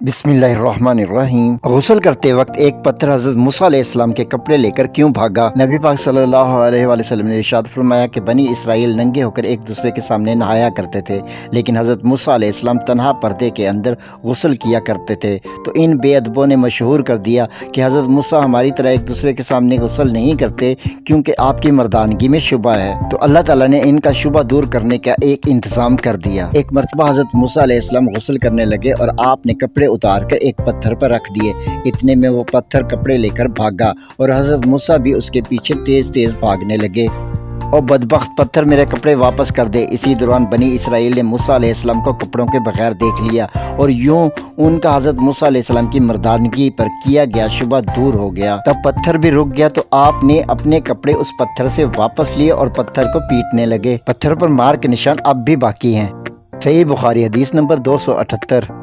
بسم اللہ الرحمن الرحیم۔ غسل کرتے وقت ایک پتھر حضرت موسیٰ علیہ السلام کے کپڑے لے کر کیوں بھاگا؟ نبی پاک صلی اللہ علیہ وآلہ وسلم نے ارشاد فرمایا کہ بنی اسرائیل ننگے ہو کر ایک دوسرے کے سامنے نہایا کرتے تھے، لیکن حضرت موسیٰ علیہ السلام تنہا پردے کے اندر غسل کیا کرتے تھے۔ تو ان بے ادبوں نے مشہور کر دیا کہ حضرت موسیٰ ہماری طرح ایک دوسرے کے سامنے غسل نہیں کرتے کیونکہ آپ کی مردانگی میں شبہ ہے۔ تو اللہ تعالیٰ نے ان کا شبہ دور کرنے کا ایک انتظام کر دیا۔ ایک مرتبہ حضرت موسیٰ علیہ السلام غسل کرنے لگے اور آپ نے کپڑے اتار کر ایک پتھر پر رکھ دیے۔ اتنے میں وہ پتھر کپڑے لے کر بھاگا اور حضرت موسیٰ بھی اس کے پیچھے تیز تیز بھاگنے لگے۔ اور بدبخت پتھر میرے کپڑے واپس کر دے۔ اسی دوران بنی اسرائیل نے موسیٰ علیہ السلام کو کپڑوں کے بغیر دیکھ لیا اور یوں ان کا حضرت موسیٰ علیہ السلام کی مردانگی پر کیا گیا شبہ دور ہو گیا۔ تب پتھر بھی رک گیا تو آپ نے اپنے کپڑے اس پتھر سے واپس لیے اور پتھر کو پیٹنے لگے۔ پتھر پر مار کے نشان اب بھی باقی ہیں۔ صحیح بخاری حدیث نمبر 278۔